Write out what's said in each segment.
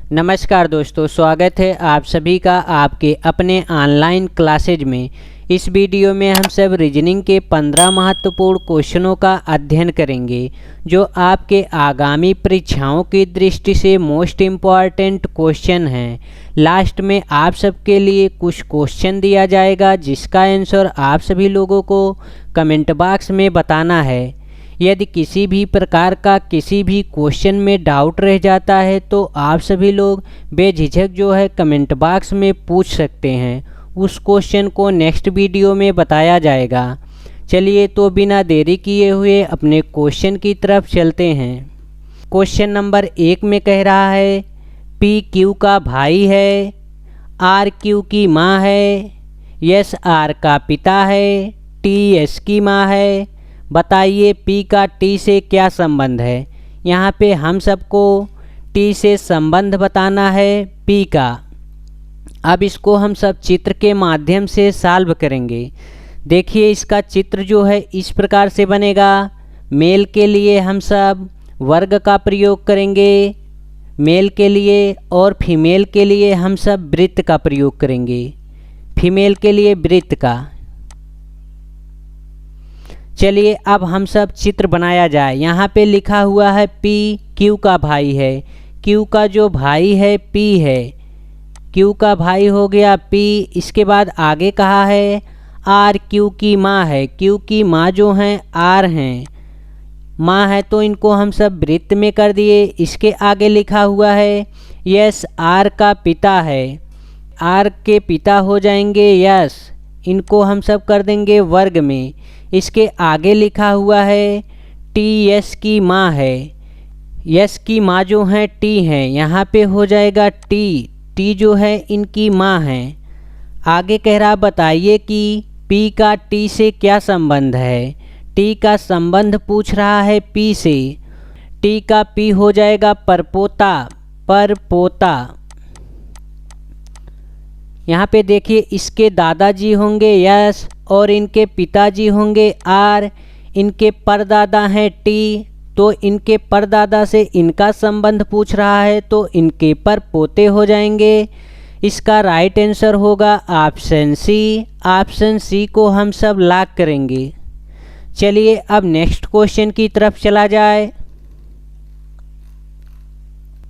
नमस्कार दोस्तों, स्वागत है आप सभी का आपके अपने ऑनलाइन क्लासेज में। इस वीडियो में हम सब रीजनिंग के 15 महत्वपूर्ण क्वेश्चनों का अध्ययन करेंगे जो आपके आगामी परीक्षाओं की दृष्टि से मोस्ट इम्पॉर्टेंट क्वेश्चन हैं। लास्ट में आप सबके लिए कुछ क्वेश्चन दिया जाएगा जिसका आंसर आप सभी लोगों को कमेंट बॉक्स में बताना है। यदि किसी भी प्रकार का किसी भी क्वेश्चन में डाउट रह जाता है तो आप सभी लोग बेझिझक जो है कमेंट बॉक्स में पूछ सकते हैं। उस क्वेश्चन को नेक्स्ट वीडियो में बताया जाएगा। चलिए तो बिना देरी किए हुए अपने क्वेश्चन की तरफ चलते हैं। क्वेश्चन नंबर 1 में कह रहा है पी क्यू का भाई है, आर क्यू की माँ है, एस आर का पिता है, टी एस की माँ है। बताइए पी का टी से क्या संबंध है। यहाँ पे हम सबको टी से संबंध बताना है पी का। अब इसको हम सब चित्र के माध्यम से सॉल्व करेंगे। देखिए इसका चित्र जो है इस प्रकार से बनेगा। मेल के लिए हम सब वर्ग का प्रयोग करेंगे मेल के लिए, और फीमेल के लिए हम सब वृत्त का प्रयोग करेंगे फीमेल के लिए वृत्त का। चलिए अब हम सब चित्र बनाया जाए। यहाँ पे लिखा हुआ है पी क्यू का भाई है। क्यू का जो भाई है पी है, क्यू का भाई हो गया पी। इसके बाद आगे कहा है आर क्यू की माँ है। क्यू की माँ जो हैं आर हैं, माँ है तो इनको हम सब वृत्त में कर दिए। इसके आगे लिखा हुआ है यस आर का पिता है। आर के पिता हो जाएंगे यस, इनको हम सब कर देंगे वर्ग में। इसके आगे लिखा हुआ है टी यस की माँ है। यस की माँ जो है टी हैं, यहाँ पे हो जाएगा टी। टी जो है इनकी माँ है। आगे कह रहा बताइए कि पी का टी से क्या संबंध है। टी का संबंध पूछ रहा है पी से। टी का पी हो जाएगा परपोता, परपोता। यहाँ पे देखिए इसके दादाजी होंगे यस और इनके पिताजी होंगे आर। इनके परदादा हैं टी, तो इनके परदादा से इनका संबंध पूछ रहा है तो इनके पर पोते हो जाएंगे। इसका राइट आंसर होगा ऑप्शन सी। ऑप्शन सी को हम सब लॉक करेंगे। चलिए अब नेक्स्ट क्वेश्चन की तरफ चला जाए।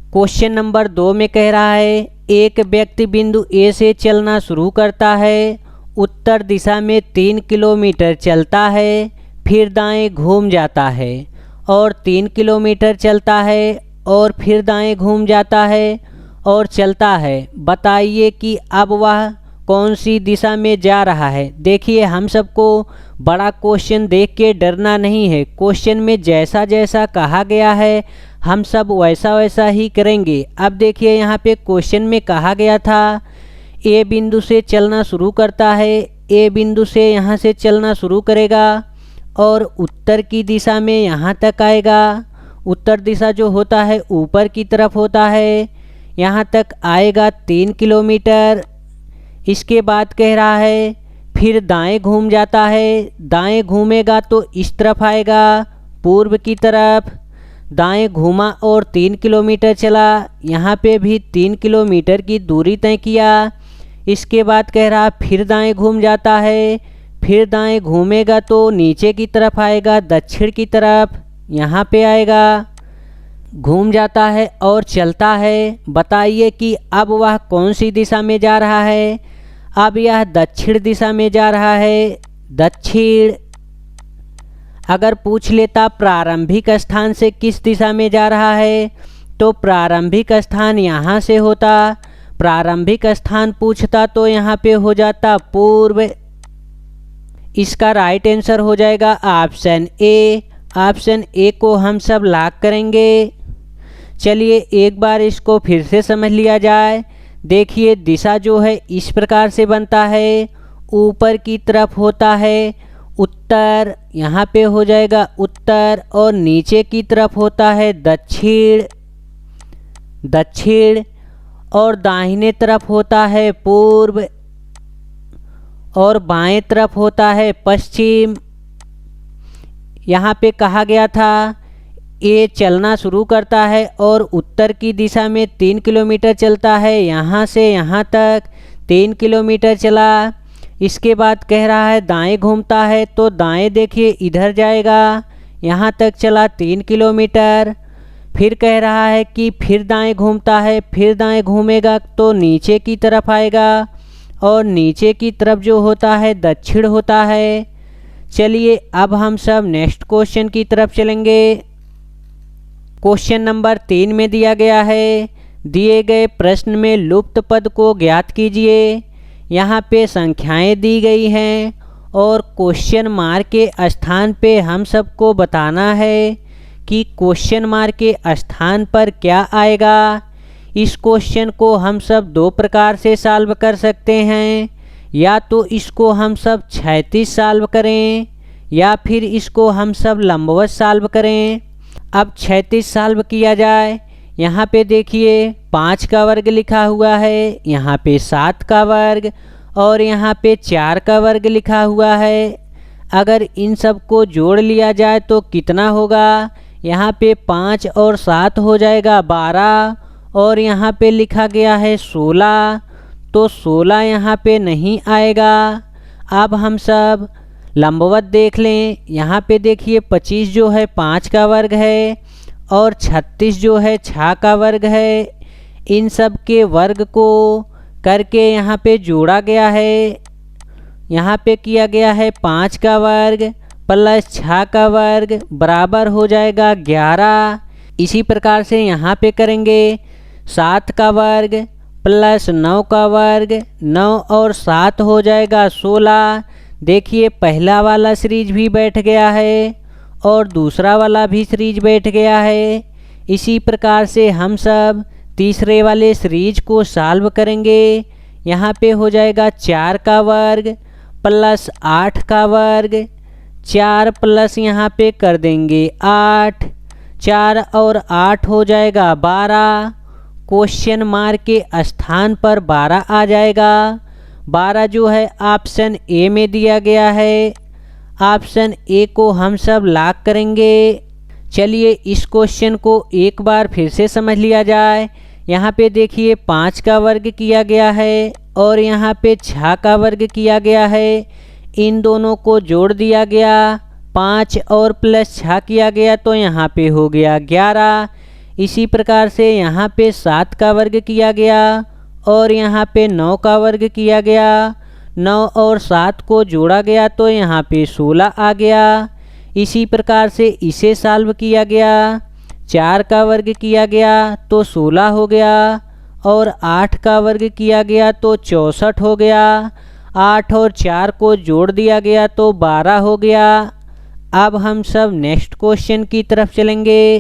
क्वेश्चन नंबर 2 में कह रहा है एक व्यक्ति बिंदु ए से चलना शुरू करता है, उत्तर दिशा में 3 किलोमीटर चलता है, फिर दाएं घूम जाता है और 3 किलोमीटर चलता है और फिर दाएं घूम जाता है और चलता है। बताइए कि अब वह कौन सी दिशा में जा रहा है। देखिए हम सबको बड़ा क्वेश्चन देख के डरना नहीं है। क्वेश्चन में जैसा जैसा कहा गया है हम सब वैसा वैसा ही करेंगे। अब देखिए यहाँ पे क्वेश्चन में कहा गया था ए बिंदु से चलना शुरू करता है। ए बिंदु से यहाँ से चलना शुरू करेगा और उत्तर की दिशा में यहाँ तक आएगा। उत्तर दिशा जो होता है ऊपर की तरफ होता है, यहाँ तक आएगा 3 किलोमीटर। इसके बाद कह रहा है फिर दाएं घूम जाता है। दाएं घूमेगा तो इस तरफ आएगा पूर्व की तरफ। दाएं घूमा और 3 किलोमीटर चला, यहाँ पे भी 3 किलोमीटर की दूरी तय किया। इसके बाद कह रहा फिर दाएं घूम जाता है। फिर दाएं घूमेगा तो नीचे की तरफ आएगा दक्षिण की तरफ, यहाँ पे आएगा। घूम जाता है और चलता है। बताइए कि अब वह कौन सी दिशा में जा रहा है। अब यह दक्षिण दिशा में जा रहा है, दक्षिण। अगर पूछ लेता प्रारंभिक स्थान से किस दिशा में जा रहा है तो प्रारंभिक स्थान यहाँ से होता। प्रारंभिक स्थान पूछता तो यहाँ पे हो जाता पूर्व। इसका राइट आंसर हो जाएगा ऑप्शन ए। ऑप्शन ए को हम सब लॉक करेंगे। चलिए एक बार इसको फिर से समझ लिया जाए। देखिए दिशा जो है इस प्रकार से बनता है, ऊपर की तरफ होता है उत्तर, यहाँ पे हो जाएगा उत्तर, और नीचे की तरफ होता है दक्षिण, दक्षिण, और दाहिने तरफ होता है पूर्व, और बाएं तरफ होता है पश्चिम। यहाँ पे कहा गया था ए चलना शुरू करता है और उत्तर की दिशा में 3 किलोमीटर चलता है। यहाँ से यहाँ तक 3 किलोमीटर चला। इसके बाद कह रहा है दाएं घूमता है, तो दाएं देखिए इधर जाएगा, यहाँ तक चला 3 किलोमीटर। फिर कह रहा है कि फिर दाएं घूमता है, फिर दाएं घूमेगा तो नीचे की तरफ आएगा, और नीचे की तरफ जो होता है दक्षिण होता है। चलिए अब हम सब नेक्स्ट क्वेश्चन की तरफ चलेंगे। क्वेश्चन नंबर 3 में दिया गया है, दिए गए प्रश्न में लुप्त पद को ज्ञात कीजिए। यहाँ पे संख्याएं दी गई हैं और क्वेश्चन मार्क के स्थान पे हम सबको बताना है कि क्वेश्चन मार्क के स्थान पर क्या आएगा। इस क्वेश्चन को हम सब दो प्रकार से सॉल्व कर सकते हैं, या तो इसको हम सब क्षैतिज सॉल्व करें या फिर इसको हम सब लंबवत सॉल्व करें। अब क्षैतिज सॉल्व किया जाए। यहाँ पे देखिए 5 का वर्ग लिखा हुआ है, यहाँ पे 7 का वर्ग और यहाँ पे 4 का वर्ग लिखा हुआ है। अगर इन सब को जोड़ लिया जाए तो कितना होगा। यहाँ पे 5 और 7 हो जाएगा 12, और यहाँ पे लिखा गया है 16, तो 16 यहाँ पे नहीं आएगा। अब हम सब लंबवत देख लें। यहाँ पे देखिए 25 जो है 5 का वर्ग है और 36 जो है 6 का वर्ग है। इन सब के वर्ग को करके यहाँ पे जोड़ा गया है। यहाँ पे किया गया है 5 का वर्ग प्लस 6 का वर्ग बराबर हो जाएगा 11। इसी प्रकार से यहाँ पे करेंगे 7 का वर्ग प्लस 9 का वर्ग, 9 और 7 हो जाएगा 16। देखिए पहला वाला सीरीज भी बैठ गया है और दूसरा वाला भी सीरीज बैठ गया है। इसी प्रकार से हम सब तीसरे वाले सीरीज को सॉल्व करेंगे। यहाँ पे हो जाएगा 4 का वर्ग प्लस 8 का वर्ग, 4 प्लस यहाँ पे कर देंगे 8, 4 और 8 हो जाएगा 12। क्वेश्चन मार्क के स्थान पर 12 आ जाएगा। 12 जो है ऑप्शन ए में दिया गया है। ऑप्शन ए को हम सब लॉक करेंगे। चलिए इस क्वेश्चन को एक बार फिर से समझ लिया जाए। यहाँ पे देखिए 5 का वर्ग किया गया है और यहाँ पे 6 का वर्ग किया गया है। इन दोनों को जोड़ दिया गया, 5 और प्लस 6 किया गया तो यहाँ पे हो गया 11। इसी प्रकार से यहाँ पे 7 का वर्ग किया गया और यहाँ पे 9 का वर्ग किया गया। 9 और 7 को जोड़ा गया तो यहाँ पे 16 आ गया। इसी प्रकार से इसे सॉल्व किया गया। 4 का वर्ग किया गया तो 16 हो गया और 8 का वर्ग किया गया तो 64 हो गया। 8 और 4 को जोड़ दिया गया तो 12 हो गया। अब हम सब नेक्स्ट क्वेश्चन की तरफ चलेंगे।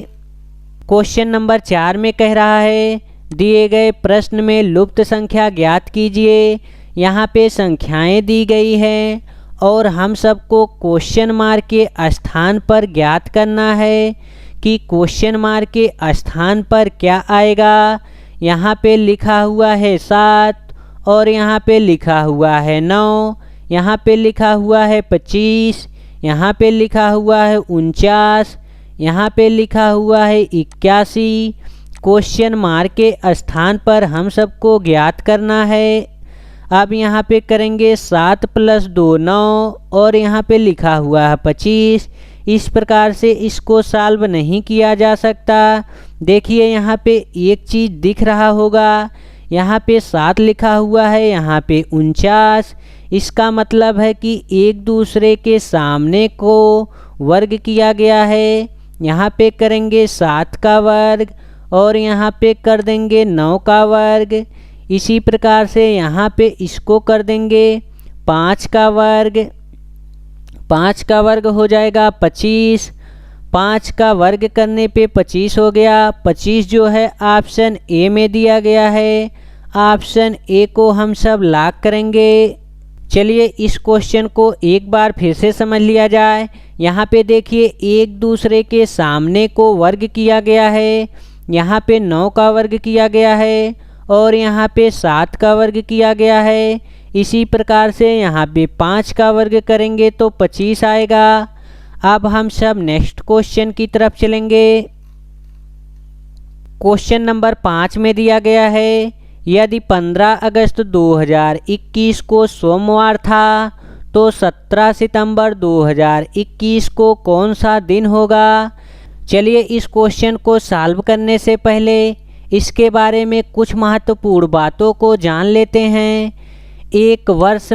क्वेश्चन नंबर 4 में कह रहा है, दिए गए प्रश्न में लुप्त संख्या ज्ञात कीजिए। यहाँ पे संख्याएं दी गई हैं और हम सबको क्वेश्चन मार्क के स्थान पर ज्ञात करना है कि क्वेश्चन मार्क के स्थान पर क्या आएगा। यहाँ पे लिखा हुआ है 7 और यहाँ पे लिखा हुआ है 9, यहाँ पे लिखा हुआ है 25, यहाँ पे लिखा हुआ है 49, यहाँ पे लिखा हुआ है 81। क्वेश्चन मार्क के स्थान पर हम सबको ज्ञात करना है। अब यहाँ पे करेंगे 7 + 2 9 और यहाँ पे लिखा हुआ है 25। इस प्रकार से इसको सॉल्व नहीं किया जा सकता। देखिए यहाँ पे एक चीज़ दिख रहा होगा, यहाँ पे 7 लिखा हुआ है, यहाँ पे 49। इसका मतलब है कि एक दूसरे के सामने को वर्ग किया गया है। यहाँ पे करेंगे 7 का वर्ग और यहाँ पे कर देंगे 9 का वर्ग। इसी प्रकार से यहाँ पे इसको कर देंगे 5 का वर्ग। 5 का वर्ग हो जाएगा 25। 5 का वर्ग करने पे 25 हो गया। 25 जो है ऑप्शन ए में दिया गया है। ऑप्शन ए को हम सब लॉक करेंगे। चलिए इस क्वेश्चन को एक बार फिर से समझ लिया जाए। यहाँ पे देखिए एक दूसरे के सामने को वर्ग किया गया है। यहाँ पे 9 का वर्ग किया गया है और यहाँ पे 7 का वर्ग किया गया है। इसी प्रकार से यहाँ पे 5 का वर्ग करेंगे तो 25 आएगा। अब हम सब नेक्स्ट क्वेश्चन की तरफ चलेंगे। क्वेश्चन नंबर 5 में दिया गया है, यदि 15 अगस्त 2021 को सोमवार था तो 17 सितंबर 2021 को कौन सा दिन होगा। चलिए इस क्वेश्चन को सॉल्व करने से पहले इसके बारे में कुछ महत्वपूर्ण बातों को जान लेते हैं। एक वर्ष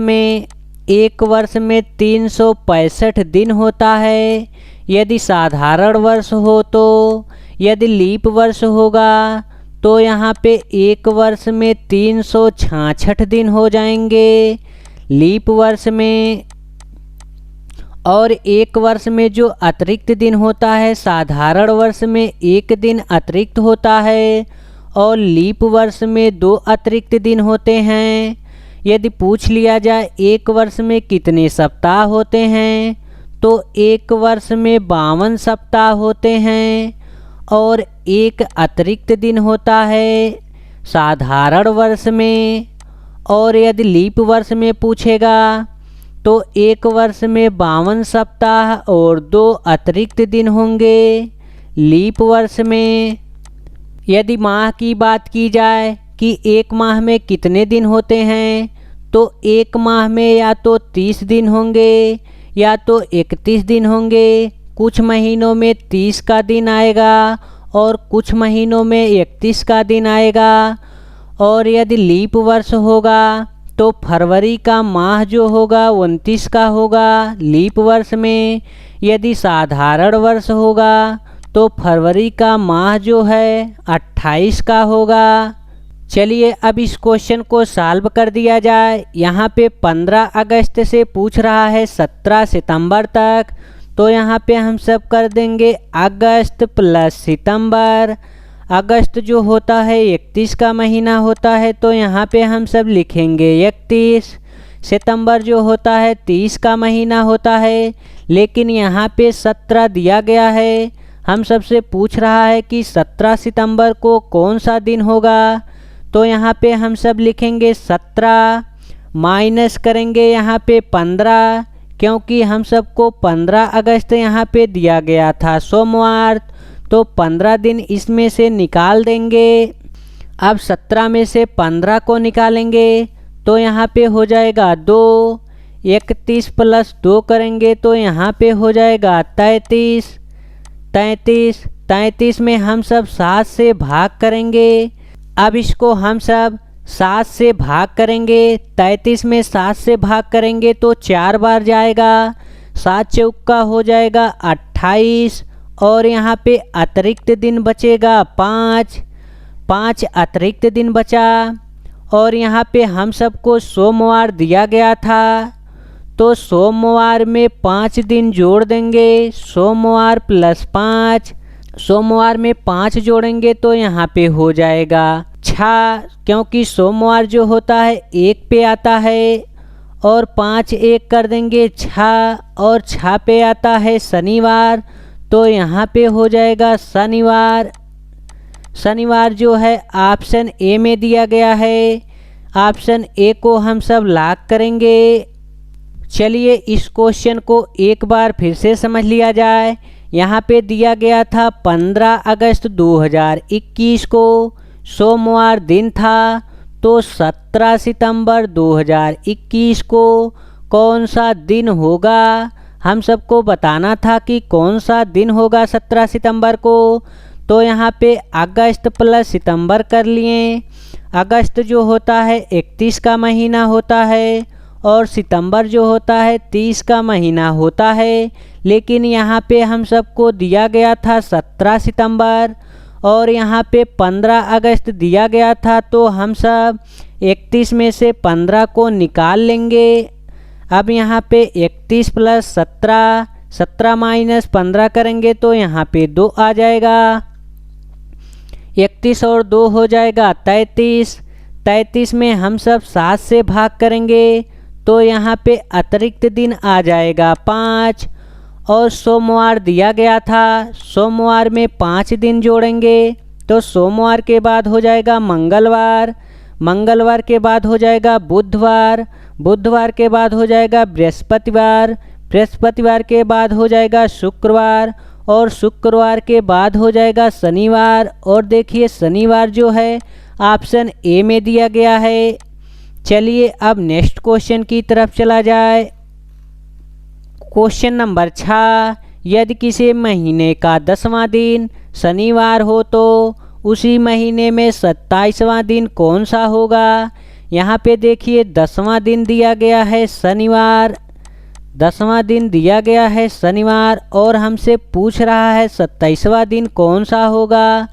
में 365 दिन होता है। यदि साधारण वर्ष हो तो यदि लीप वर्ष होगा तो यहाँ पे एक वर्ष में 366 दिन हो जाएंगे लीप वर्ष में। और एक वर्ष में जो अतिरिक्त दिन होता है, साधारण वर्ष में एक दिन अतिरिक्त होता है और लीप वर्ष में 2 अतिरिक्त दिन होते हैं। यदि पूछ लिया जाए एक वर्ष में कितने सप्ताह होते हैं तो एक वर्ष में 52 सप्ताह होते हैं और एक अतिरिक्त दिन होता है साधारण वर्ष में। और यदि लीप वर्ष में पूछेगा तो एक वर्ष में 52 सप्ताह और 2 अतिरिक्त दिन होंगे लीप वर्ष में। यदि माह की बात की जाए कि एक माह में कितने दिन होते हैं तो एक माह में या तो 30 दिन होंगे या तो 31 दिन होंगे। कुछ महीनों में 30 का दिन आएगा और कुछ महीनों में 31 का दिन आएगा। और यदि लीप वर्ष होगा तो फरवरी का माह जो होगा 29 का होगा लीप वर्ष में। यदि साधारण वर्ष होगा तो फरवरी का माह जो है 28 का होगा। चलिए अब इस क्वेश्चन को सॉल्व कर दिया जाए। यहाँ पे 15 अगस्त से पूछ रहा है 17 सितंबर तक, तो यहाँ पे हम सब कर देंगे अगस्त प्लस सितंबर। अगस्त जो होता है 31 का महीना होता है तो यहाँ पे हम सब लिखेंगे 31। सितंबर जो होता है 30 का महीना होता है, लेकिन यहाँ पे 17 दिया गया है। हम सबसे पूछ रहा है कि 17 सितंबर को कौन सा दिन होगा, तो यहाँ पे हम सब लिखेंगे 17 माइनस करेंगे यहाँ पे 15, क्योंकि हम सबको 15 अगस्त यहाँ पे दिया गया था सोमवार, तो 15 दिन इसमें से निकाल देंगे। अब 17 में से 15 को निकालेंगे तो यहाँ पे हो जाएगा 2। 31 प्लस 2 करेंगे तो यहाँ पे हो जाएगा 33। 33 में हम सब 7 से भाग करेंगे। अब इसको हम सब 7 से भाग करेंगे। 33 में 7 से भाग करेंगे तो 4 बार जाएगा, 7 चौका हो जाएगा 28। और यहाँ पे अतिरिक्त दिन बचेगा 5 अतिरिक्त दिन बचा। और यहाँ पे हम सबको सोमवार दिया गया था, तो सोमवार में 5 दिन जोड़ देंगे। सोमवार प्लस 5, सोमवार में 5 जोड़ेंगे तो यहाँ पे हो जाएगा 6, क्योंकि सोमवार जो होता है 1 पे आता है। और 5 1 कर देंगे 6, और 6 पे आता है शनिवार, तो यहाँ पे हो जाएगा शनिवार। शनिवार जो है ऑप्शन ए में दिया गया है। ऑप्शन ए को हम सब लॉक करेंगे। चलिए इस क्वेश्चन को एक बार फिर से समझ लिया जाए। यहाँ पे दिया गया था 15 अगस्त 2021 को सोमवार दिन था, तो 17 सितंबर 2021 को कौन सा दिन होगा, हम सबको बताना था कि कौन सा दिन होगा 17 सितंबर को। तो यहाँ पे अगस्त प्लस सितंबर कर लिए। अगस्त जो होता है 31 का महीना होता है और सितंबर जो होता है 30 का महीना होता है, लेकिन यहाँ पे हम सबको दिया गया था 17 सितंबर और यहाँ पे 15 अगस्त दिया गया था, तो हम सब 31 में से 15 को निकाल लेंगे। अब यहाँ पे 31 प्लस 17, 17 माइनस 15 करेंगे तो यहाँ पे 2 आ जाएगा। 31 और 2 हो जाएगा 33। 33 में हम सब 7 से भाग करेंगे तो यहाँ पे अतिरिक्त दिन आ जाएगा 5। और सोमवार दिया गया था, सोमवार में 5 दिन जोड़ेंगे तो सोमवार के बाद हो जाएगा मंगलवार, मंगलवार के बाद हो जाएगा बुधवार, बुधवार के बाद हो जाएगा बृहस्पतिवार, बृहस्पतिवार के बाद हो जाएगा शुक्रवार, और शुक्रवार के बाद हो जाएगा शनिवार। और देखिए शनिवार जो है ऑप्शन ए में दिया गया है। चलिए अब नेक्स्ट क्वेश्चन की तरफ चला जाए। क्वेश्चन नंबर 6, यदि किसी महीने का 10वां दिन शनिवार हो तो उसी महीने में 27वां दिन कौन सा होगा। यहाँ पे देखिए 10वां दिन दिया गया है शनिवार, 10वां दिन दिया गया है शनिवार, और हमसे पूछ रहा है 27वां दिन कौन सा होगा।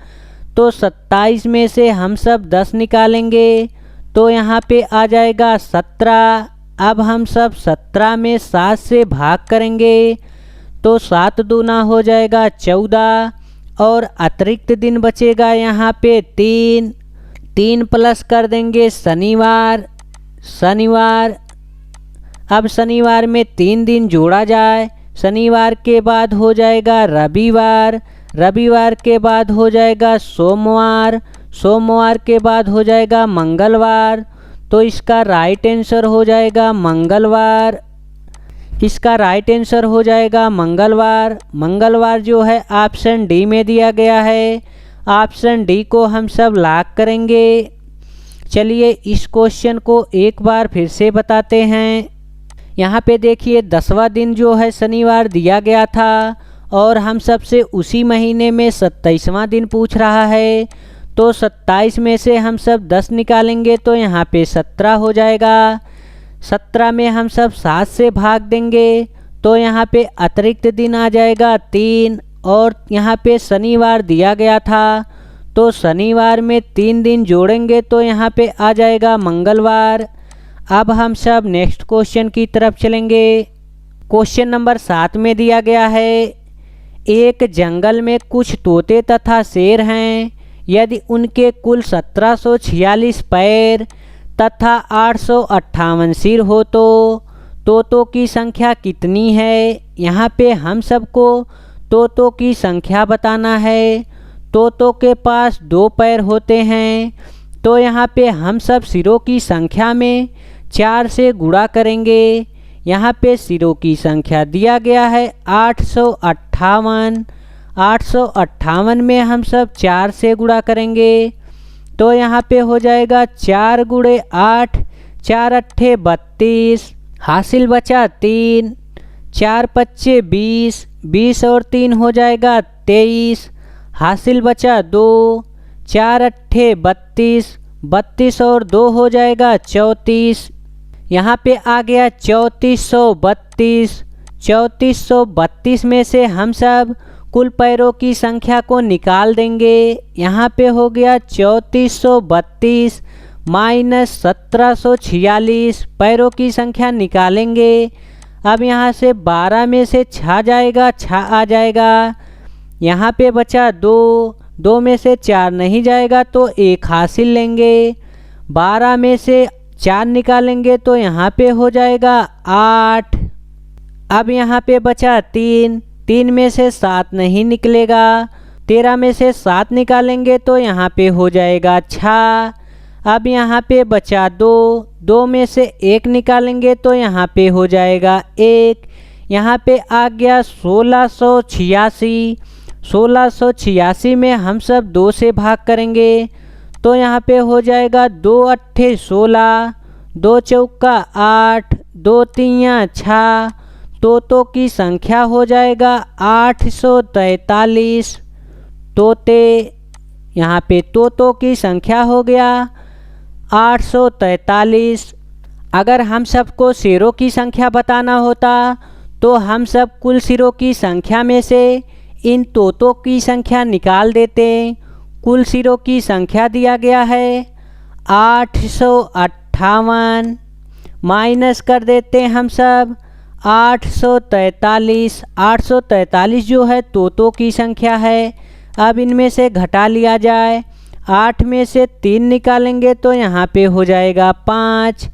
तो 27 में से हम सब 10 निकालेंगे तो यहाँ पे आ जाएगा 17। अब हम सब 17 में 7 से भाग करेंगे तो 7 दूना हो जाएगा 14, और अतिरिक्त दिन बचेगा यहाँ पे 3 प्लस कर देंगे शनिवार। अब शनिवार में 3 दिन जोड़ा जाए, शनिवार के बाद हो जाएगा रविवार, रविवार के बाद हो जाएगा सोमवार, सोमवार के बाद हो जाएगा मंगलवार। तो इसका राइट आंसर हो जाएगा मंगलवार, इसका राइट आंसर हो जाएगा मंगलवार। मंगलवार जो है ऑप्शन डी में दिया गया है। ऑप्शन डी को हम सब लॉक करेंगे। चलिए इस क्वेश्चन को एक बार फिर से बताते हैं। यहाँ पे देखिए 10वां दिन जो है शनिवार दिया गया था, और हम सबसे उसी महीने में 27वां दिन पूछ रहा है। तो 27 में से हम सब 10 निकालेंगे तो यहाँ पे 17 हो जाएगा। 17 में हम सब 7 से भाग देंगे तो यहाँ पे अतिरिक्त दिन आ जाएगा 3, और यहाँ पे शनिवार दिया गया था तो शनिवार में 3 दिन जोड़ेंगे तो यहाँ पे आ जाएगा मंगलवार। अब हम सब नेक्स्ट क्वेश्चन की तरफ चलेंगे। क्वेश्चन नंबर 7 में दिया गया है, एक जंगल में कुछ तोते तथा शेर हैं। यदि उनके कुल 1746 पैर तथा 858 सिर हो तो तोतों की संख्या कितनी है। यहाँ पे हम सबको तोतों की संख्या बताना है। तोतों के पास 2 पैर होते हैं, तो यहाँ पे हम सब सिरों की संख्या में 4 से गुणा करेंगे। यहाँ पे सिरों की संख्या दिया गया है 858, 858 में हम सब 4 से गुणा करेंगे तो यहाँ पे हो जाएगा 4 गुणे 8, 4 अट्ठे 32, हासिल बचा 3, 4 पच्चे 20, 20 और 3 हो जाएगा 23, हासिल बचा 2, 4 अट्ठे 32, 32 और 2 हो जाएगा 34। यहाँ पे आ गया 3432। 3432 में से हम सब कुल पैरों की संख्या को निकाल देंगे। यहाँ पे हो गया 3432 माइनस 1746, पैरों की संख्या निकालेंगे। अब यहाँ से 12 में से 6 जाएगा, 6 आ जाएगा। यहाँ पे बचा 2, 2 में से 4 नहीं जाएगा तो 1 हासिल लेंगे। 12 में से 4 निकालेंगे तो यहाँ पे हो जाएगा 8। अब यहाँ पे बचा 3, 3 में से 7 नहीं निकलेगा। 13 में से 7 निकालेंगे तो यहाँ पे हो जाएगा 6। अब यहाँ पे बचा 2, 2 में से 1 निकालेंगे तो यहाँ पे हो जाएगा 1। यहाँ पे आ गया 1686। 1686 में हम सब 2 से भाग करेंगे तो यहाँ पे हो जाएगा 2 अट्ठे 16, 2 चौका 8, 2 तियाँ 6, तोतों की संख्या हो जाएगा 843 तोते। यहाँ पे तोतों की संख्या हो गया 843। अगर हम सबको सिरों की संख्या बताना होता तो हम सब कुल सिरों की संख्या में से इन तोतों की संख्या निकाल देते। कुल सिरों की संख्या दिया गया है 858, माइनस कर देते हम सब 843। 843 जो है तोतों की संख्या है। अब इनमें से घटा लिया जाए। 8 में से 3 निकालेंगे तो यहाँ पे हो जाएगा 5।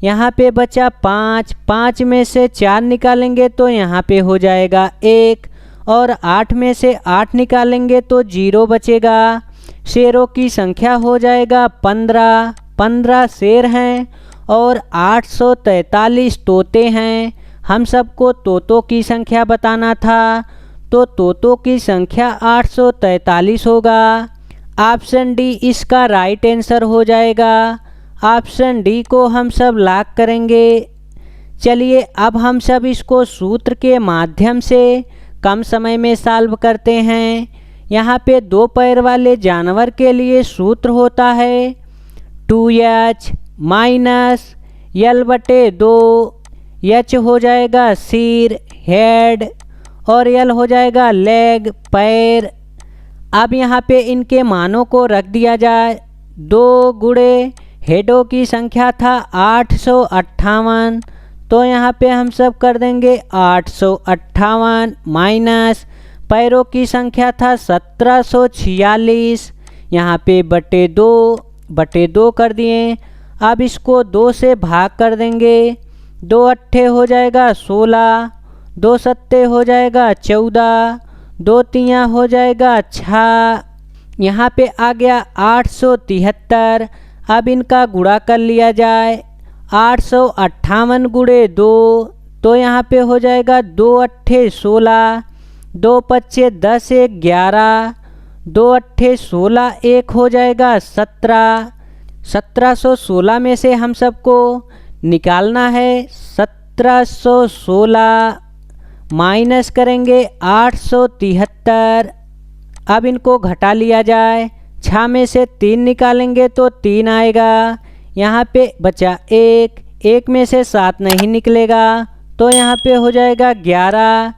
यहाँ पे बचा 5, 5 में से 4 निकालेंगे तो यहाँ पे हो जाएगा 1, और 8 में से 8 निकालेंगे तो 0 बचेगा। शेरों की संख्या हो जाएगा 15। 15 शेर हैं और 843 तोते हैं। हम सबको तोतों की संख्या बताना था, तो तोतों की संख्या 843 होगा। ऑप्शन डी इसका राइट आंसर हो जाएगा। ऑप्शन डी को हम सब लॉक करेंगे। चलिए अब हम सब इसको सूत्र के माध्यम से कम समय में सॉल्व करते हैं। यहाँ पे 2 पैर वाले जानवर के लिए सूत्र होता है 2h माइनस l/2। h हो जाएगा सिर हेड और l हो जाएगा लेग पैर। अब यहाँ पे इनके मानों को रख दिया जाए। 2 गुणे हेडों की संख्या था 858, तो यहाँ पे हम सब कर देंगे 858 माइनस पैरों की संख्या था 1746, यहाँ पे बटे 2 कर दिए। अब इसको 2 से भाग कर देंगे। 2 अट्ठे हो जाएगा 16, 2 सत्ते हो जाएगा 14, 2 तियाँ हो जाएगा 6, यहाँ पे आ गया 873। अब इनका गुणा कर लिया जाए। 858 गुणे 2, तो यहाँ पे हो जाएगा 2 अट्ठे 16, 2 पच्चे 10 1 11, 2 अट्ठे 16 1 हो जाएगा 17। 1716 में से हम सबको निकालना है 1716 माइनस करेंगे 873। अब इनको घटा लिया जाए। 6 में से 3 निकालेंगे तो 3 आएगा। यहाँ पे बचा 1 में से 7 नहीं निकलेगा, तो यहाँ पे हो जाएगा 11।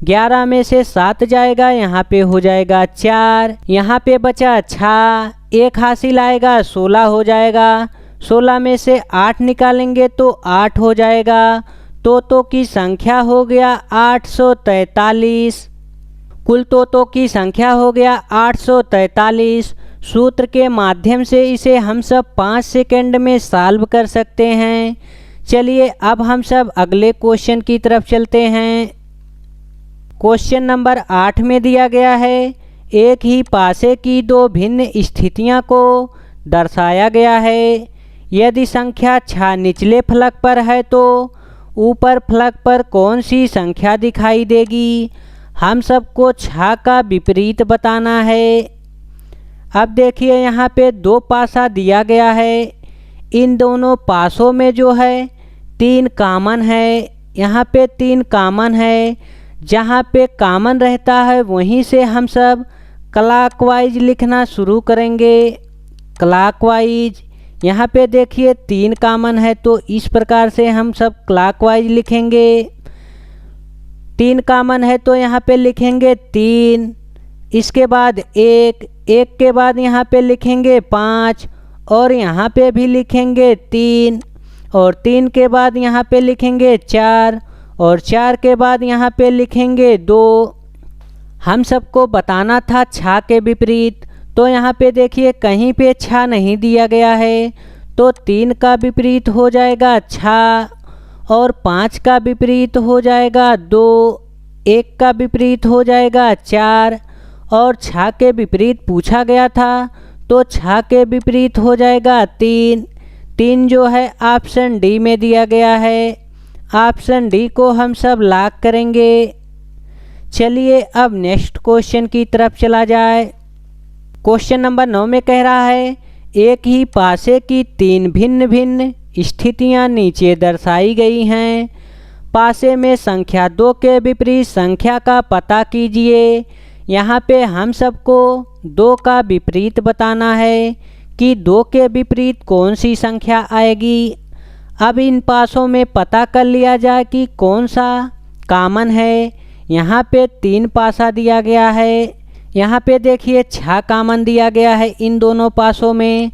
11 में से 7 जाएगा, यहाँ पे हो जाएगा 4। यहाँ पे बचा 6, 1 हासिल आएगा 16 हो जाएगा। 16 में से 8 निकालेंगे तो 8 हो जाएगा। तोतों की संख्या हो गया 843। कुल तोतों की संख्या हो गया 843। सूत्र के माध्यम से इसे हम सब 5 सेकंड में सॉल्व कर सकते हैं। चलिए अब हम सब अगले क्वेश्चन की तरफ चलते हैं। क्वेश्चन नंबर 8 में दिया गया है एक ही पासे की 2 भिन्न स्थितियां को दर्शाया गया है। यदि संख्या 6 निचले फलक पर है तो ऊपर फलक पर कौन सी संख्या दिखाई देगी। हम सबको 6 का विपरीत बताना है। अब देखिए यहाँ पे 2 पासा दिया गया है। इन दोनों पासों में जो है 3 कॉमन है। यहाँ पे 3 कॉमन है। जहाँ पे कॉमन रहता है वहीं से हम सब क्लॉकवाइज लिखना शुरू करेंगे। क्लॉकवाइज यहाँ पे देखिए 3 कॉमन है, तो इस प्रकार से हम सब क्लॉकवाइज लिखेंगे। 3 कॉमन है तो यहाँ पे लिखेंगे 3, इसके बाद 1 के बाद यहाँ पे लिखेंगे 5 और यहाँ पे भी लिखेंगे 3 और 3 के बाद यहाँ पे लिखेंगे 4 और 4 के बाद यहाँ पे लिखेंगे 2। हम सबको बताना था 6 के विपरीत, तो यहाँ पे देखिए कहीं पे 6 नहीं दिया गया है, तो 3 का विपरीत हो जाएगा 6 और 5 का विपरीत हो जाएगा 2, 1 का विपरीत हो जाएगा 4 और 6 के विपरीत पूछा गया था, तो 6 के विपरीत हो जाएगा 3। 3 जो है ऑप्शन डी में दिया गया है। ऑप्शन डी को हम सब लॉक करेंगे। चलिए अब नेक्स्ट क्वेश्चन की तरफ चला जाए। क्वेश्चन नंबर 9 में कह रहा है एक ही पासे की 3 भिन्न भिन्न स्थितियां नीचे दर्शाई गई हैं। पासे में संख्या 2 के विपरीत संख्या का पता कीजिए। यहाँ पे हम सबको 2 का विपरीत बताना है कि 2 के विपरीत कौन सी संख्या आएगी। अब इन पासों में पता कर लिया जाए कि कौन सा कॉमन है। यहाँ पे 3 पासा दिया गया है। यहाँ पे देखिए 6 कॉमन दिया गया है इन दोनों पासों में,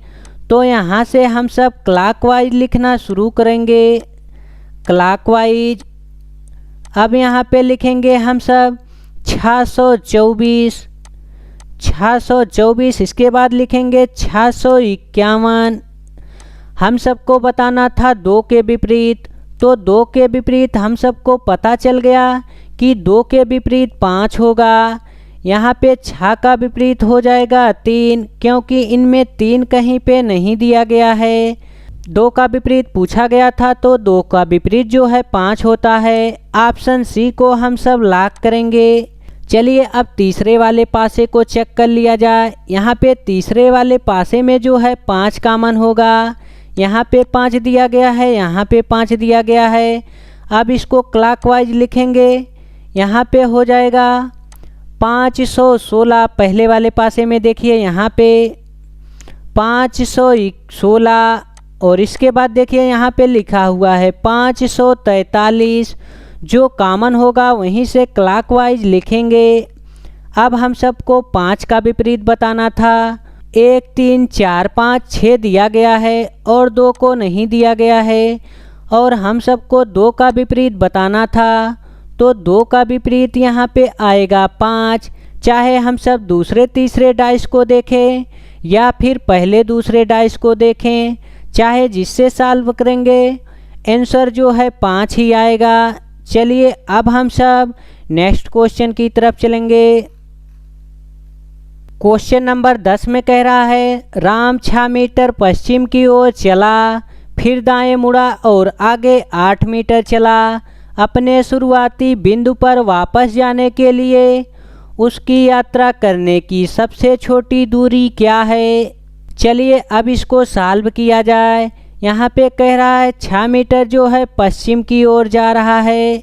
तो यहाँ से हम सब क्लॉकवाइज लिखना शुरू करेंगे। क्लॉकवाइज अब यहाँ पे लिखेंगे हम सब 624, इसके बाद लिखेंगे 651। हम सबको बताना था 2 के विपरीत, तो 2 के विपरीत हम सबको पता चल गया कि 2 के विपरीत 5 होगा। यहाँ पे 6 का विपरीत हो जाएगा 3, क्योंकि इनमें 3 कहीं पे नहीं दिया गया है। 2 का विपरीत पूछा गया था तो 2 का विपरीत जो है 5 होता है। ऑप्शन सी को हम सब लॉक करेंगे। चलिए अब तीसरे वाले पासे को चेक कर लिया जाए। यहाँ पे तीसरे वाले पासे में जो है 5 कॉमन होगा। यहाँ पे 5 दिया गया है, यहाँ पे 5 दिया गया है। अब इसको क्लॉकवाइज लिखेंगे। यहाँ पे हो जाएगा 516। पहले वाले पासे में देखिए यहाँ पे 516 और इसके बाद देखिए यहाँ पे लिखा हुआ है 543। जो कॉमन होगा वहीं से क्लॉकवाइज लिखेंगे। अब हम सबको 5 का विपरीत बताना था। 1 3 4 5 6 दिया गया है और 2 को नहीं दिया गया है और हम सबको 2 का विपरीत बताना था तो 2 का विपरीत यहाँ पे आएगा 5। चाहे हम सब दूसरे तीसरे डाइस को देखें या फिर पहले दूसरे डाइस को देखें, चाहे जिससे सॉल्व करेंगे आंसर जो है 5 ही आएगा। चलिए अब हम सब नेक्स्ट क्वेश्चन की तरफ चलेंगे। क्वेश्चन नंबर 10 में कह रहा है राम 6 मीटर पश्चिम की ओर चला, फिर दाएं मुड़ा और आगे 8 मीटर चला। अपने शुरुआती बिंदु पर वापस जाने के लिए उसकी यात्रा करने की सबसे छोटी दूरी क्या है। चलिए अब इसको सॉल्व किया जाए। यहाँ पे कह रहा है 6 मीटर जो है पश्चिम की ओर जा रहा है।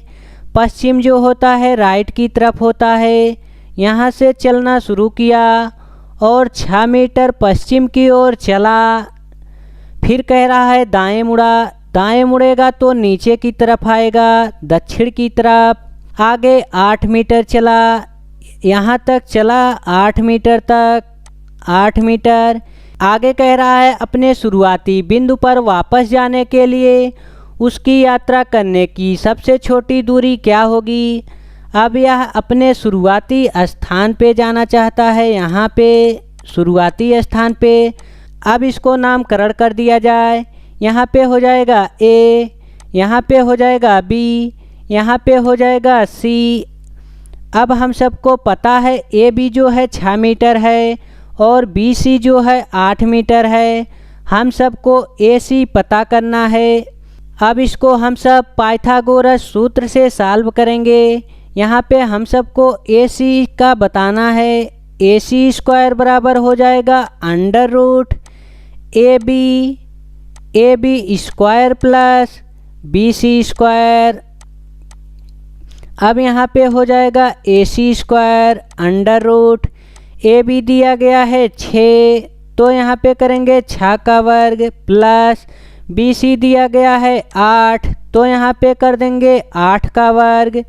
पश्चिम जो होता है राइट की तरफ होता है। यहाँ से चलना शुरू किया और 6 मीटर पश्चिम की ओर चला। फिर कह रहा है दाएं मुड़ा। दाएं मुड़ेगा तो नीचे की तरफ आएगा, दक्षिण की तरफ। आगे 8 मीटर चला, यहाँ तक चला 8 मीटर तक, 8 मीटर। आगे कह रहा है अपने शुरुआती बिंदु पर वापस जाने के लिए उसकी यात्रा करने की सबसे छोटी दूरी क्या होगी। अब यह अपने शुरुआती स्थान पे जाना चाहता है, यहाँ पे शुरुआती स्थान पे। अब इसको नामकरण कर दिया जाए। यहाँ पे हो जाएगा ए, यहाँ पे हो जाएगा बी, यहाँ पे हो जाएगा सी। अब हम सबको पता है ए बी जो है 6 मीटर है और बी सी जो है 8 मीटर है। हम सबको ए सी पता करना है। अब इसको हम सब पाइथागोरस सूत्र से सॉल्व करेंगे। यहाँ पे हम सबको ए सी का बताना है। ए सी स्क्वायर बराबर हो जाएगा under root A B square plus B C square. अब यहाँ पे हो जाएगा A C square under root A B दिया गया है 6 तो यहाँ पे करेंगे 6 का वर्ग प्लस बी सी दिया गया है 8 तो यहाँ पे कर देंगे 8 का वर्ग।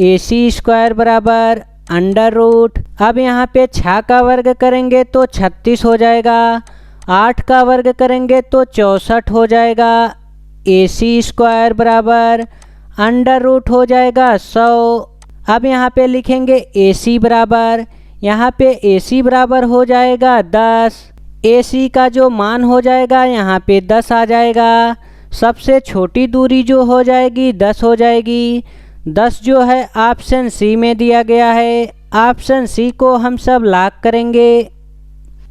ए सी स्क्वायर बराबर अंडर रूट। अब यहाँ पे 6 का वर्ग करेंगे तो 36 हो जाएगा, 8 का वर्ग करेंगे तो 64 हो जाएगा। ए सी स्क्वायर बराबर अंडर रूट हो जाएगा 100। अब यहाँ पे लिखेंगे ए सी बराबर, यहाँ पे ए सी बराबर हो जाएगा 10। ए सी का जो मान हो जाएगा यहाँ पे 10 आ जाएगा। सबसे छोटी दूरी जो हो जाएगी 10 हो जाएगी। 10 जो है ऑप्शन सी में दिया गया है। ऑप्शन सी को हम सब लॉक करेंगे।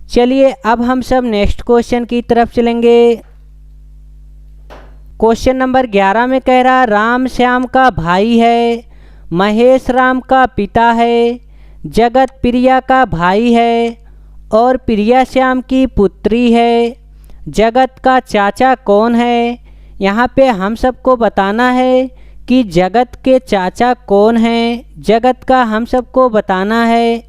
चलिए अब हम सब नेक्स्ट क्वेश्चन की तरफ चलेंगे। क्वेश्चन नंबर 11 में कह रहा राम श्याम का भाई है, महेश राम का पिता है, जगत प्रिया का भाई है और प्रिया श्याम की पुत्री है। जगत का चाचा कौन है। यहाँ पे हम सबको बताना है कि जगत के चाचा कौन हैं। जगत का हम सबको बताना है।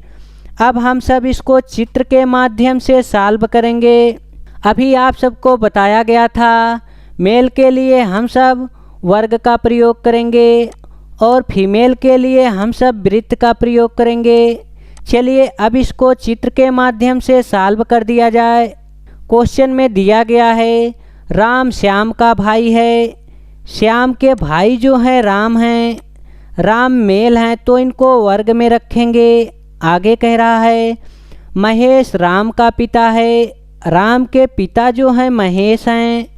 अब हम सब इसको चित्र के माध्यम से सॉल्व करेंगे। अभी आप सबको बताया गया था मेल के लिए हम सब वर्ग का प्रयोग करेंगे और फीमेल के लिए हम सब वृत्त का प्रयोग करेंगे। चलिए अब इसको चित्र के माध्यम से सॉल्व कर दिया जाए। क्वेश्चन में दिया गया है राम श्याम का भाई है। श्याम के भाई जो हैं राम हैं। राम मेल हैं तो इनको वर्ग में रखेंगे। आगे कह रहा है महेश राम का पिता है। राम के पिता जो हैं महेश हैं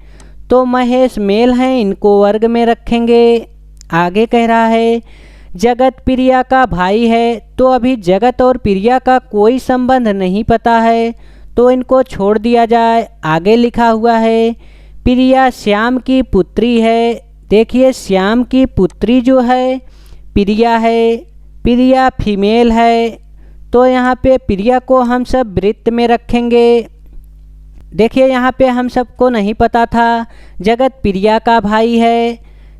तो महेश मेल हैं, इनको वर्ग में रखेंगे। आगे कह रहा है जगत प्रिया का भाई है तो अभी जगत और प्रिया का कोई संबंध नहीं पता है तो इनको छोड़ दिया जाए। आगे लिखा हुआ है प्रिया श्याम की पुत्री है। देखिए श्याम की पुत्री जो है प्रिया है, प्रिया फीमेल है, तो यहाँ पे प्रिया को हम सब वृत्त में रखेंगे। देखिए यहाँ पे हम सबको नहीं पता था जगत प्रिया का भाई है,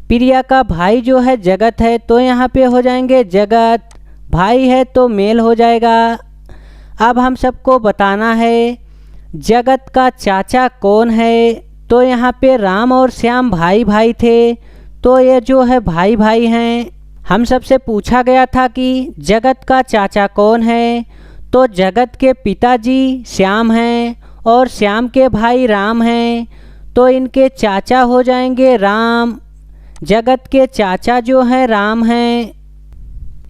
प्रिया का भाई जो है जगत है, तो यहाँ पे हो जाएंगे जगत, भाई है तो मेल हो जाएगा। अब हम सबको बताना है जगत का चाचा कौन है, तो यहाँ पे राम और श्याम भाई भाई थे, तो ये जो है भाई भाई हैं। हम सबसे पूछा गया था कि जगत का चाचा कौन है, तो जगत के पिताजी श्याम हैं और श्याम के भाई राम हैं, तो इनके चाचा हो जाएंगे राम। जगत के चाचा जो हैं राम हैं,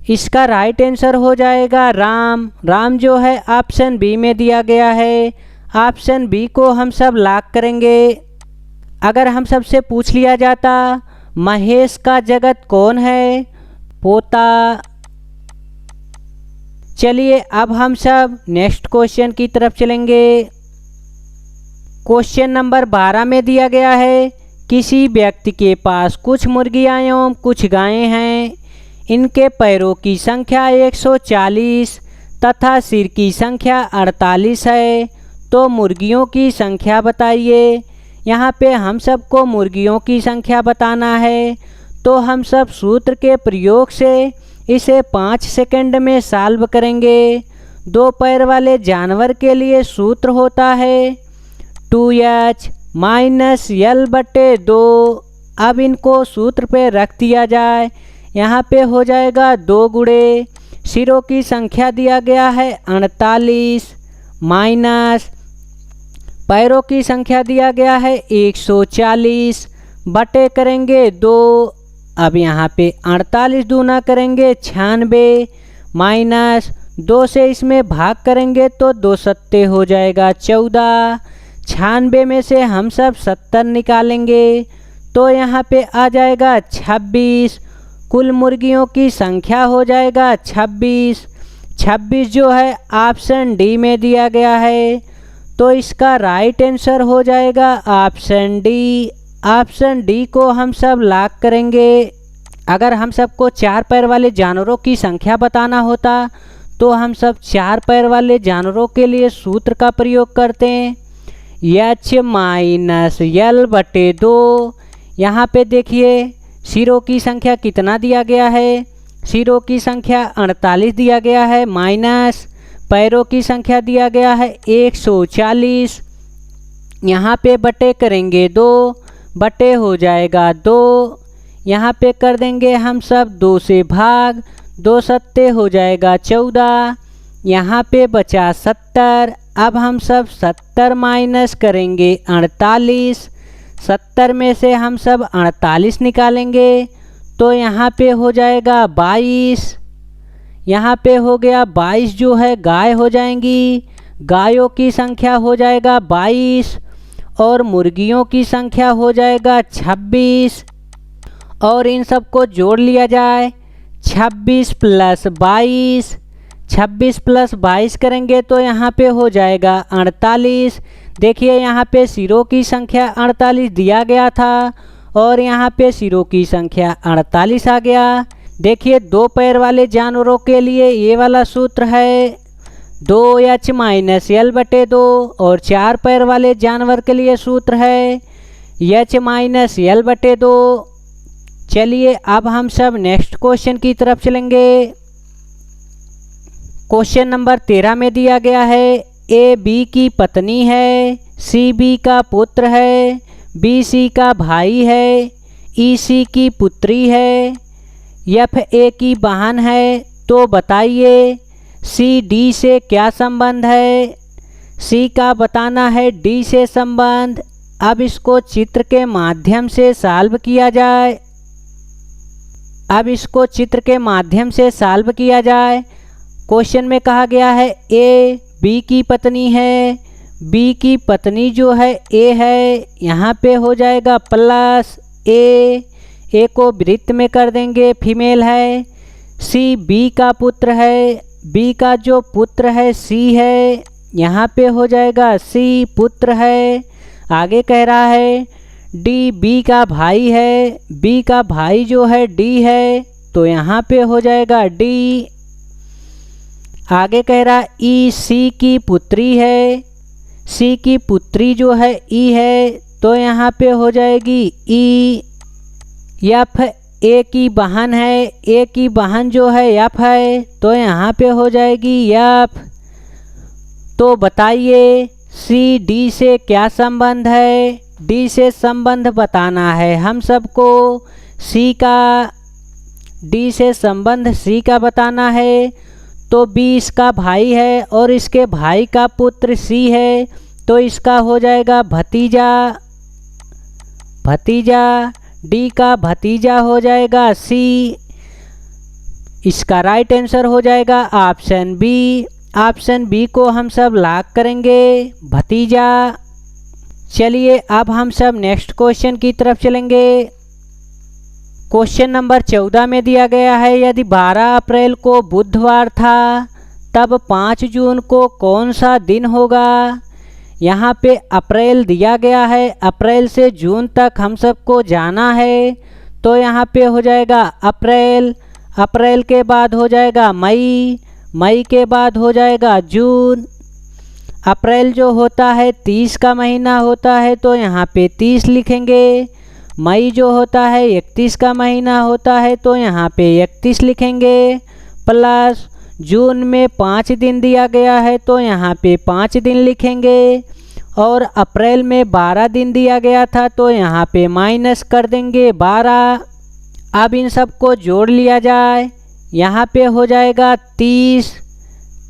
इसका राइट आंसर हो जाएगा राम। राम जो है ऑप्शन बी में दिया गया है, ऑप्शन बी को हम सब लॉक करेंगे। अगर हम सबसे पूछ लिया जाता महेश का जगत कौन है, पोता। चलिए अब हम सब नेक्स्ट क्वेश्चन की तरफ चलेंगे। क्वेश्चन नंबर 12 में दिया गया है किसी व्यक्ति के पास कुछ मुर्गियां एवं कुछ गायें हैं, इनके पैरों की संख्या 140 तथा सिर की संख्या 48 है, तो मुर्गियों की संख्या बताइए। यहाँ पे हम सबको मुर्गियों की संख्या बताना है, तो हम सब सूत्र के प्रयोग से इसे 5 सेकंड में सॉल्व करेंगे। 2 पैर वाले जानवर के लिए सूत्र होता है 2h माइनस L/2। अब इनको सूत्र पे रख दिया जाए, यहाँ पे हो जाएगा 2 गुणे सिरों की संख्या दिया गया है 48 माइनस पैरों की संख्या दिया गया है 140 बटे करेंगे 2। अब यहाँ पे 48 दूना करेंगे 96 माइनस 2 से इसमें भाग करेंगे तो 2 सत्ते हो जाएगा 14। 96 में से हम सब 70 निकालेंगे तो यहाँ पे आ जाएगा 26। कुल मुर्गियों की संख्या हो जाएगा 26। 26 जो है ऑप्शन डी में दिया गया है, तो इसका राइट आंसर हो जाएगा ऑप्शन डी। ऑप्शन डी को हम सब लॉक करेंगे। अगर हम सबको 4 पैर वाले जानवरों की संख्या बताना होता तो हम सब 4 पैर वाले जानवरों के लिए सूत्र का प्रयोग करते हैं H माइनस L/2। यहाँ पे देखिए सिरों की संख्या कितना दिया गया है, सिरों की संख्या 48 दिया गया है, माइनस पैरों की संख्या दिया गया है 140। यहाँ पे बटे करेंगे 2, बटे हो जाएगा 2। यहाँ पे कर देंगे हम सब 2 से भाग, 2 सत्ते हो जाएगा 14। यहाँ पे बचा 70। अब हम सब 70 माइनस करेंगे 48। 70 में से हम सब 48 निकालेंगे तो यहाँ पे हो जाएगा 22। यहाँ पे हो गया 22 जो है गाय हो जाएंगी, गायों की संख्या हो जाएगा 22 और मुर्गियों की संख्या हो जाएगा 26। और इन सबको जोड़ लिया जाए 26 + 22। 26 + 22 करेंगे तो यहाँ पे हो जाएगा 48। देखिए यहाँ पे सिरों की संख्या 48 दिया गया था और यहाँ पे सिरों की संख्या 48 आ गया। देखिए 2 पैर वाले जानवरों के लिए ये वाला सूत्र है 2h माइनस L/2 और 4 पैर वाले जानवर के लिए सूत्र है h माइनस L/2। चलिए अब हम सब नेक्स्ट क्वेश्चन की तरफ चलेंगे। क्वेश्चन नंबर 13 में दिया गया है A B की पत्नी है, C B का पुत्र है, B C का भाई है, E C की पुत्री है, F A की बहन है, तो बताइए C D से क्या संबंध है। C का बताना है D से संबंध। अब इसको चित्र के माध्यम से सॉल्व किया जाए। अब इसको चित्र के माध्यम से सॉल्व किया जाए। क्वेश्चन में कहा गया है A B की पत्नी है, B की पत्नी जो है A है, यहाँ पे हो जाएगा प्लस A को वृत्त में कर देंगे, फीमेल है। C B का पुत्र है, B का जो पुत्र है C है, यहाँ पे हो जाएगा C पुत्र है। आगे कह रहा है डी बी का भाई है, बी का भाई जो है डी है, तो यहाँ पे हो जाएगा डी। आगे कह रहा ई सी की पुत्री है, सी की पुत्री जो है ई है, तो यहाँ पे हो जाएगी ई। एफ ए की बहन है, ए की बहन जो है एफ है, तो यहाँ पे हो जाएगी एफ। तो बताइए सी डी से क्या संबंध है? डी से संबंध बताना है हम सबको, सी का, डी से संबंध सी का बताना है। तो बी इसका भाई है और इसके भाई का पुत्र सी है, तो इसका हो जाएगा भतीजा, भतीजा। डी का भतीजा हो जाएगा सी। इसका राइट आंसर हो जाएगा ऑप्शन बी। ऑप्शन बी को हम सब लॉक करेंगे, भतीजा। चलिए अब हम सब नेक्स्ट क्वेश्चन की तरफ चलेंगे। क्वेश्चन नंबर 14 में दिया गया है, यदि 12 अप्रैल को बुधवार था तब 5 जून को कौन सा दिन होगा? यहाँ पे अप्रैल दिया गया है, अप्रैल से जून तक हम सबको जाना है, तो यहाँ पे हो जाएगा अप्रैल। अप्रैल के बाद हो जाएगा मई, मई के बाद हो जाएगा जून। अप्रैल जो होता है 30 का महीना होता है, तो यहाँ पे 30 लिखेंगे। मई जो होता है 31 का महीना होता है, तो यहाँ पे 31 लिखेंगे। प्लस जून में 5 दिन दिया गया है, तो यहाँ पे 5 दिन लिखेंगे। और अप्रैल में 12 दिन दिया गया था, तो यहाँ पे माइनस कर देंगे 12। अब इन सबको जोड़ लिया जाए, यहाँ पे हो जाएगा 30,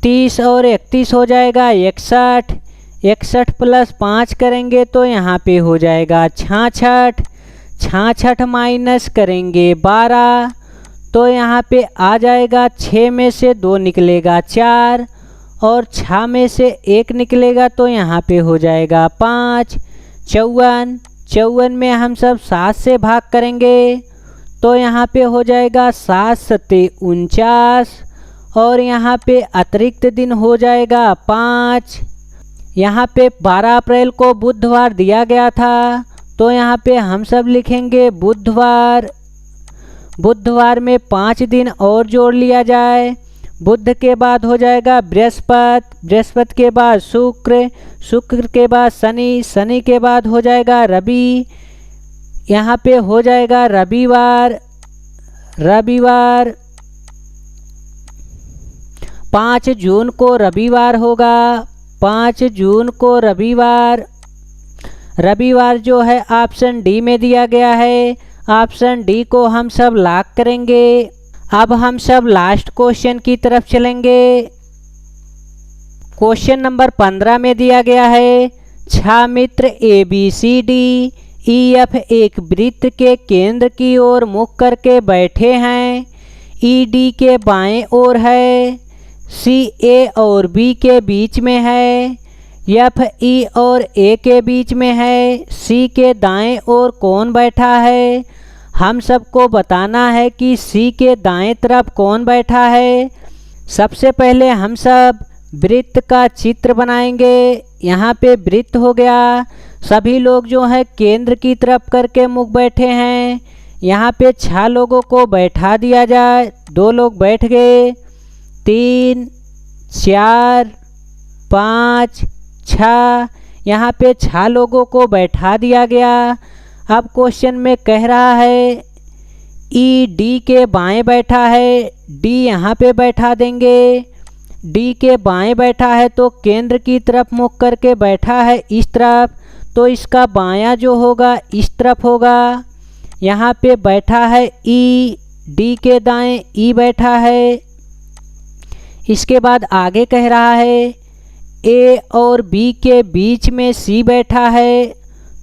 30 और 31 हो जाएगा 61, 61 प्लस 5 करेंगे तो यहाँ पे हो जाएगा 66, 66 माइनस करेंगे 12, तो यहाँ पे आ जाएगा 6 में से 2 निकलेगा 4 और 6 में से 1 निकलेगा, तो यहाँ पे हो जाएगा 5। 54, 54 में हम सब 7 से भाग करेंगे, तो यहाँ पे हो जाएगा 7 सत्ते 49 और यहाँ पे अतिरिक्त दिन हो जाएगा 5। यहाँ पे 12 अप्रैल को बुधवार दिया गया था, तो यहाँ पे हम सब लिखेंगे बुधवार। बुधवार में 5 दिन और जोड़ लिया जाए। बुध के बाद हो जाएगा बृहस्पति, बृहस्पति के बाद शुक्र, शुक्र के बाद शनि, शनि के बाद हो जाएगा रवि, यहाँ पे हो जाएगा रविवार, रविवार। 5 जून को रविवार होगा, 5 जून को रविवार। रविवार जो है ऑप्शन डी में दिया गया है, ऑप्शन डी को हम सब लॉक करेंगे। अब हम सब लास्ट क्वेश्चन की तरफ चलेंगे। क्वेश्चन नंबर 15 में दिया गया है, छामित्र ABCD EF एक वृत्त के केंद्र की ओर मुख करके बैठे हैं। ED के बाएं ओर है, CA और B के बीच में है, FE और A के बीच में है, C के दाएं ओर कौन बैठा है? हम सबको बताना है कि C के दाएं तरफ कौन बैठा है। सबसे पहले हम सब वृत्त का चित्र बनाएंगे। यहाँ पे वृत्त हो गया, सभी लोग जो है केंद्र की तरफ करके मुख बैठे हैं। यहाँ पे 6 लोगों को बैठा दिया जाए, 2 लोग बैठ गए, 3 4 5 6, यहाँ पे 6 लोगों को बैठा दिया गया। अब क्वेश्चन में कह रहा है ED के बाएं बैठा है, D यहाँ पे बैठा देंगे। D के बाएं बैठा है तो केंद्र की तरफ मुख करके बैठा है इस तरफ, तो इसका बायां जो होगा इस तरफ होगा। यहाँ पे बैठा है E, D के दाएं E बैठा है। इसके बाद आगे कह रहा है A और B के बीच में C बैठा है,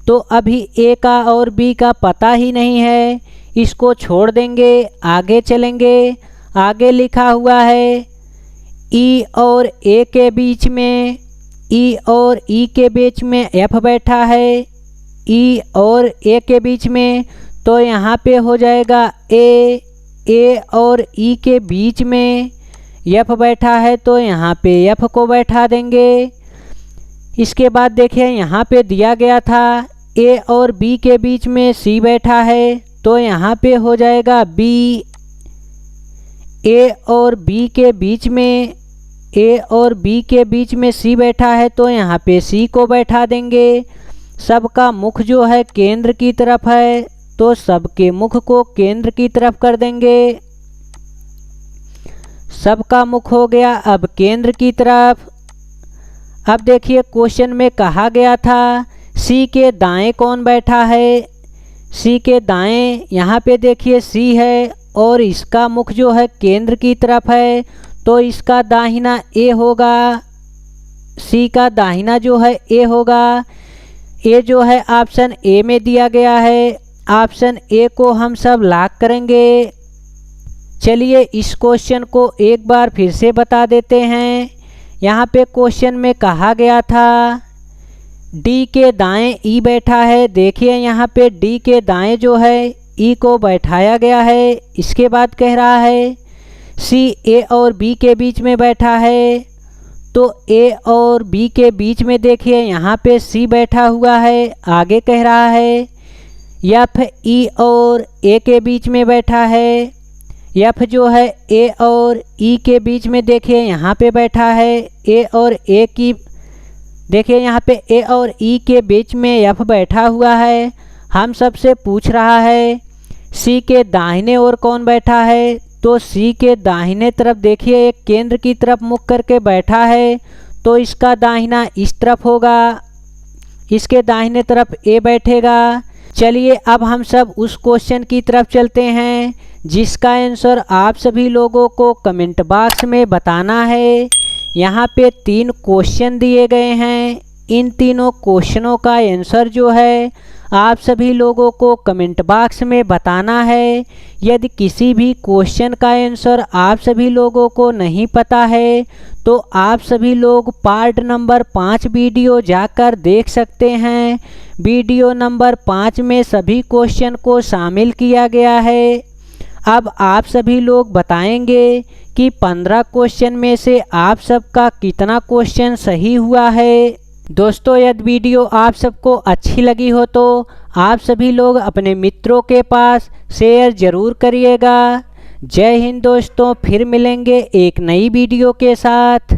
तो अभी A का और B का पता ही नहीं है, इसको छोड़ देंगे, आगे चलेंगे। आगे लिखा हुआ है E और A के बीच में, E और E के बीच में F बैठा है, E और A के बीच में, तो यहाँ पे हो जाएगा A और E के बीच में F बैठा है, तो यहाँ पे F को बैठा देंगे। इसके बाद देखिए यहाँ पे दिया गया था ए और बी के बीच में सी बैठा है तो यहाँ पे हो जाएगा बी। ए और बी के बीच में सी बैठा है तो यहाँ पे सी को बैठा देंगे। सबका मुख जो है केंद्र की तरफ है तो सबके मुख को केंद्र की तरफ कर देंगे। सबका मुख हो गया अब केंद्र की तरफ। अब देखिए क्वेश्चन में कहा गया था सी के दाएं कौन बैठा है। सी के दाएं यहाँ पे देखिए सी है और इसका मुख जो है केंद्र की तरफ है तो इसका दाहिना ए होगा। सी का दाहिना जो है ए होगा। ए जो है ऑप्शन ए में दिया गया है। ऑप्शन ए को हम सब लॉक करेंगे। चलिए इस क्वेश्चन को एक बार फिर से बता देते हैं। यहाँ पे क्वेश्चन में कहा गया था डी के दाएं ई बैठा है। देखिए यहाँ पे डी के दाएं जो है ई को बैठाया गया है। इसके बाद कह रहा है सी ए और बी के बीच में बैठा है तो ए और बी के बीच में देखिए यहाँ पे सी बैठा हुआ है। आगे कह रहा है एफ ई और ए के बीच में बैठा है। एफ जो है ए और ई के बीच में देखिए यहाँ पे बैठा है। ए और ए की देखिए यहाँ पे ए और ई के बीच में एफ बैठा हुआ है। हम सबसे पूछ रहा है सी के दाहिने ओर कौन बैठा है तो सी के दाहिने तरफ देखिए एक केंद्र की तरफ मुख करके बैठा है तो इसका दाहिना इस तरफ होगा। इसके दाहिने तरफ ए बैठेगा। चलिए अब हम सब उस क्वेश्चन की तरफ चलते हैं जिसका आंसर आप सभी लोगों को कमेंट बॉक्स में बताना है। यहाँ पे 3 क्वेश्चन दिए गए हैं। इन तीनों क्वेश्चनों का आंसर जो है आप सभी लोगों को कमेंट बॉक्स में बताना है। यदि किसी भी क्वेश्चन का आंसर आप सभी लोगों को नहीं पता है तो आप सभी लोग पार्ट नंबर 5 वीडियो जाकर देख सकते हैं। वीडियो नंबर 5 में सभी क्वेश्चन को शामिल किया गया है। अब आप सभी लोग बताएंगे कि 15 क्वेश्चन में से आप सबका कितना क्वेश्चन सही हुआ है। दोस्तों यदि वीडियो आप सबको अच्छी लगी हो तो आप सभी लोग अपने मित्रों के पास शेयर ज़रूर करिएगा। जय हिंद दोस्तों, फिर मिलेंगे एक नई वीडियो के साथ।